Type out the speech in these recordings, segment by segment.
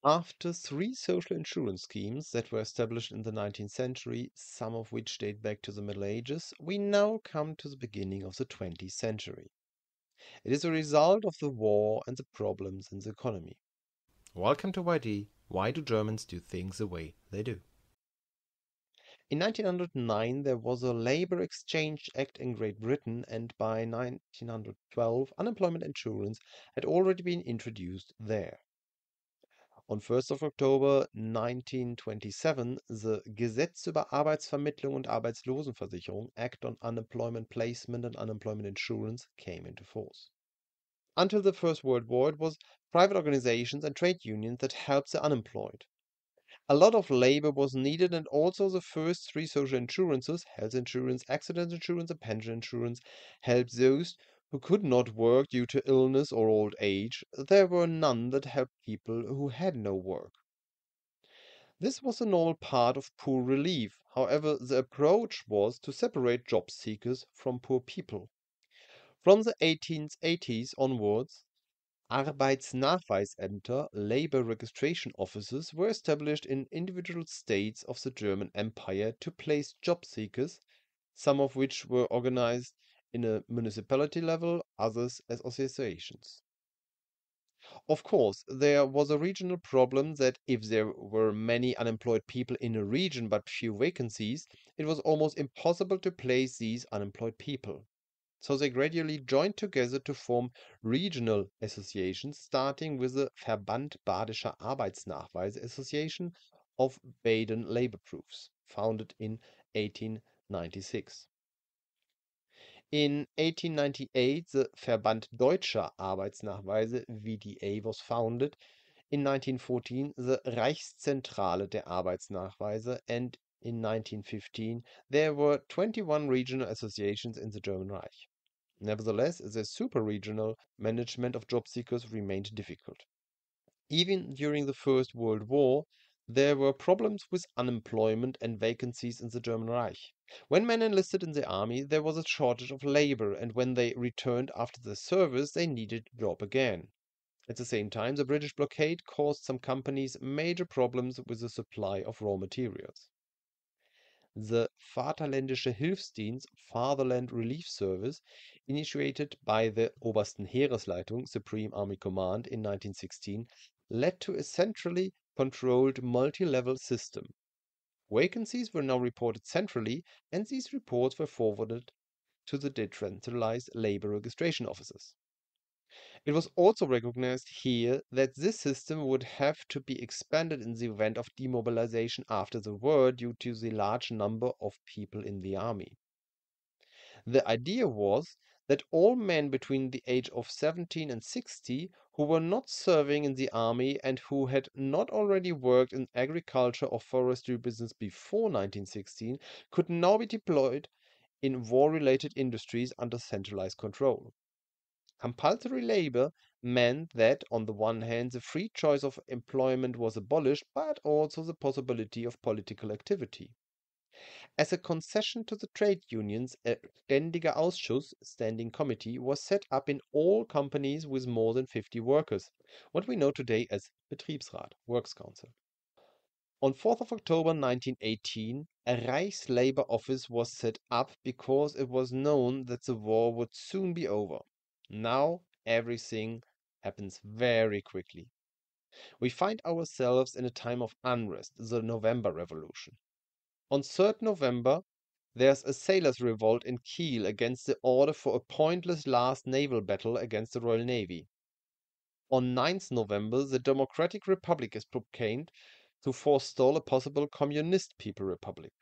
After three social insurance schemes that were established in the 19th century, some of which date back to the Middle Ages, we now come to the beginning of the 20th century. It is a result of the war and the problems in the economy. Welcome to YD. Why do Germans do things the way they do? In 1909, there was a Labor Exchange Act in Great Britain, and by 1912, unemployment insurance had already been introduced there. On 1st of October 1927, the Gesetz über Arbeitsvermittlung und Arbeitslosenversicherung Act on Unemployment Placement and Unemployment Insurance came into force. Until the First World War, it was private organizations and trade unions that helped the unemployed. A lot of labor was needed, and also the first three social insurances, health insurance, accident insurance, and pension insurance, helped those who could not work due to illness or old age. There were none that helped people who had no work. This was a normal part of poor relief. However, the approach was to separate job seekers from poor people. From the 1880s onwards, Arbeitsnachweisämter, labor registration offices, were established in individual states of the German Empire to place job seekers, some of which were organized in a municipality level, others as associations. Of course, there was a regional problem that if there were many unemployed people in a region but few vacancies, it was almost impossible to place these unemployed people. So they gradually joined together to form regional associations, starting with the Verband Badischer Arbeitsnachweise Association of Baden Labor Proofs, founded in 1896. In 1898, the Verband Deutscher Arbeitsnachweise (VDA) was founded. In 1914, the Reichszentrale der Arbeitsnachweise, and in 1915 there were 21 regional associations in the German Reich. Nevertheless, the super-regional management of job seekers remained difficult. Even during the First World War, there were problems with unemployment and vacancies in the German Reich. When men enlisted in the army, there was a shortage of labor, and when they returned after the service, they needed a job again. At the same time, the British blockade caused some companies major problems with the supply of raw materials. The Vaterländische Hilfsdienst, Fatherland Relief Service, initiated by the Obersten Heeresleitung, Supreme Army Command, in 1916, led to a centrally controlled multi-level system. Vacancies were now reported centrally, and these reports were forwarded to the decentralized labor registration offices. It was also recognized here that this system would have to be expanded in the event of demobilization after the war due to the large number of people in the army. The idea was that all men between the age of 17 and 60 who were not serving in the army and who had not already worked in agriculture or forestry business before 1916 could now be deployed in war-related industries under centralized control. Compulsory labor meant that, on the one hand, the free choice of employment was abolished, but also the possibility of political activity. As a concession to the trade unions, a Ständiger Ausschuss, standing committee, was set up in all companies with more than 50 workers, what we know today as Betriebsrat, Works Council. On 4th of October 1918, a Reichslabor office was set up because it was known that the war would soon be over. Now everything happens very quickly. We find ourselves in a time of unrest, the November Revolution. On 3rd November, there's a sailors' revolt in Kiel against the order for a pointless last naval battle against the Royal Navy. On 9th November, the Democratic Republic is proclaimed to forestall a possible Communist People Republic.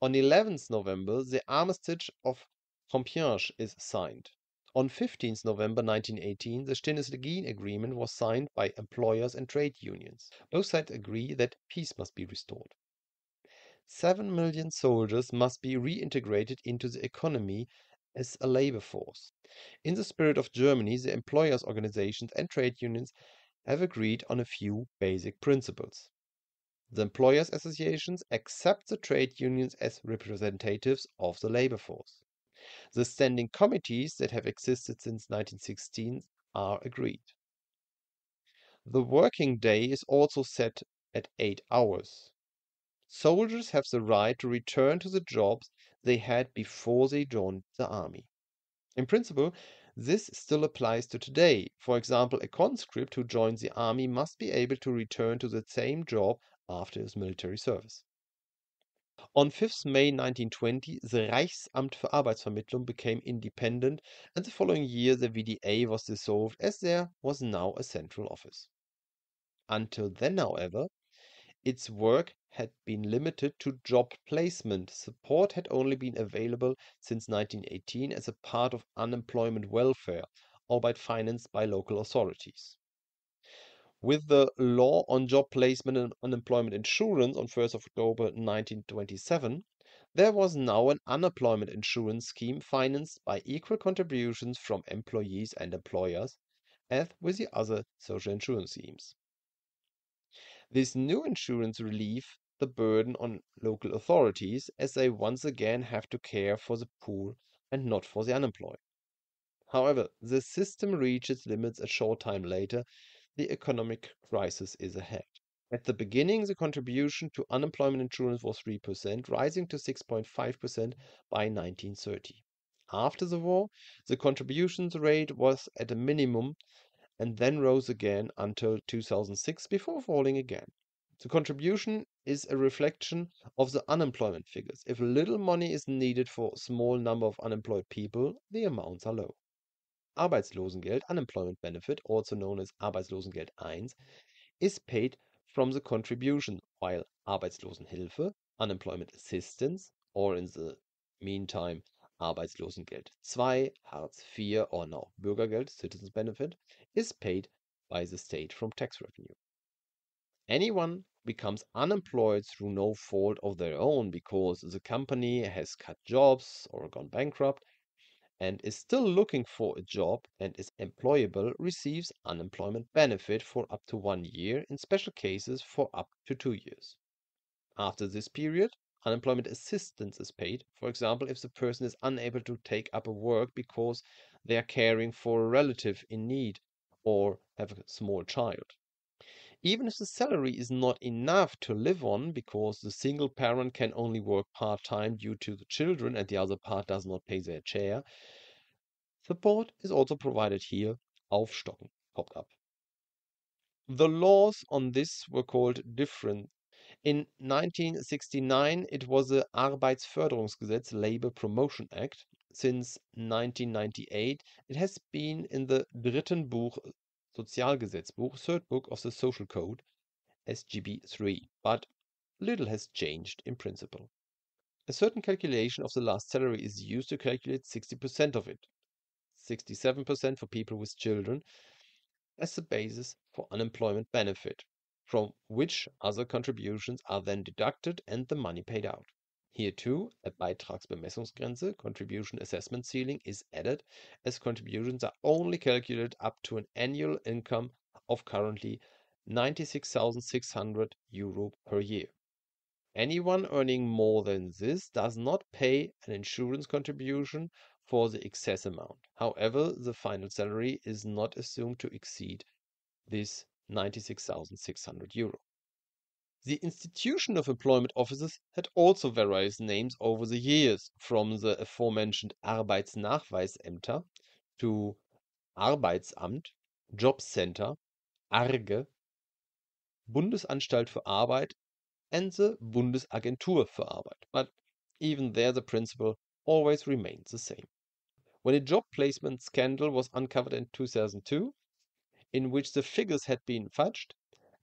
On 11th November, the Armistice of Compiègne is signed. On 15th November 1918, the Stinnes-Legien-Agreement was signed by employers and trade unions. Both sides agree that peace must be restored. 7 million soldiers must be reintegrated into the economy as a labor force. In the spirit of Germany, the employers' organizations and trade unions have agreed on a few basic principles. The employers' associations accept the trade unions as representatives of the labor force. The standing committees that have existed since 1916 are agreed. The working day is also set at 8 hours. Soldiers have the right to return to the jobs they had before they joined the army. In principle, this still applies to today. For example, a conscript who joins the army must be able to return to the same job after his military service. On 5th May 1920, the Reichsamt für Arbeitsvermittlung became independent, and the following year the VDA was dissolved as there was now a central office. Until then, however, its work had been limited to job placement. Support had only been available since 1918 as a part of unemployment welfare, albeit financed by local authorities. With the Law on Job Placement and Unemployment Insurance on 1st of October 1927, there was now an unemployment insurance scheme financed by equal contributions from employees and employers, as with the other social insurance schemes. This new insurance relieved the burden on local authorities, as they once again have to care for the poor and not for the unemployed. However, the system reached its limits a short time later. The economic crisis is ahead. At the beginning, the contribution to unemployment insurance was 3%, rising to 6.5% by 1930. After the war, the contributions rate was at a minimum and then rose again until 2006 before falling again. The contribution is a reflection of the unemployment figures. If little money is needed for a small number of unemployed people, the amounts are low. Arbeitslosengeld, unemployment benefit, also known as Arbeitslosengeld I, is paid from the contribution, while Arbeitslosenhilfe, unemployment assistance, or in the meantime Arbeitslosengeld II, Hartz IV, or now Bürgergeld, citizens benefit, is paid by the state from tax revenue. Anyone becomes unemployed through no fault of their own because the company has cut jobs or gone bankrupt and is still looking for a job and is employable receives unemployment benefit for up to 1 year, in special cases for up to 2 years. After this period, unemployment assistance is paid, for example, if the person is unable to take up a work because they are caring for a relative in need or have a small child. Even if the salary is not enough to live on because the single parent can only work part-time due to the children and the other part does not pay their share, support is also provided here. Aufstocken popped up. The laws on this were called different. In 1969, it was the Arbeitsförderungsgesetz, Labor Promotion Act. Since 1998, it has been in the Dritten Buch Sozialgesetzbuch, third book of the Social Code, SGB 3, but little has changed in principle. A certain calculation of the last salary is used to calculate 60% of it. 67% for people with children, as the basis for unemployment benefit, from which other contributions are then deducted and the money paid out. Here too, a Beitragsbemessungsgrenze, contribution assessment ceiling, is added, as contributions are only calculated up to an annual income of currently €96,600 per year. Anyone earning more than this does not pay an insurance contribution for the excess amount. However, the final salary is not assumed to exceed this €96,600. The institution of employment offices had also various names over the years, from the aforementioned Arbeitsnachweisämter to Arbeitsamt, Jobcenter, ARGE, Bundesanstalt für Arbeit, and the Bundesagentur für Arbeit, but even there the principle always remained the same. When a job placement scandal was uncovered in 2002, in which the figures had been fudged,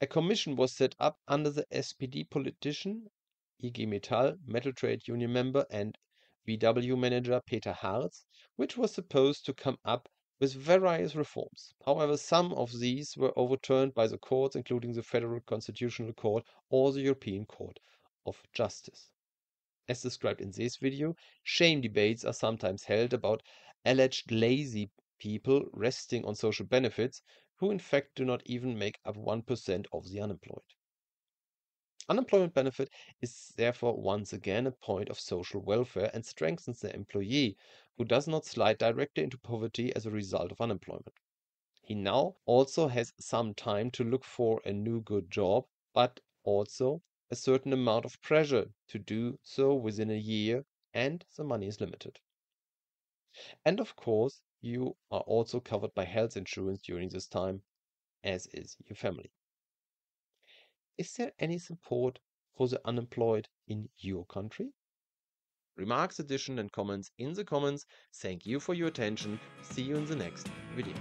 a commission was set up under the SPD politician, IG Metall, Metal Trade Union member and VW manager Peter Hartz, which was supposed to come up with various reforms. However, some of these were overturned by the courts, including the Federal Constitutional Court or the European Court of Justice. As described in this video, shame debates are sometimes held about alleged lazy people resting on social benefits who in fact do not even make up 1% of the unemployed. Unemployment benefit is therefore once again a point of social welfare and strengthens the employee, who does not slide directly into poverty as a result of unemployment. He now also has some time to look for a new good job, but also a certain amount of pressure to do so within a year, and the money is limited. And of course, you are also covered by health insurance during this time, as is your family. Is there any support for the unemployed in your country? Remarks, addition, and comments in the comments. Thank you for your attention. See you in the next video.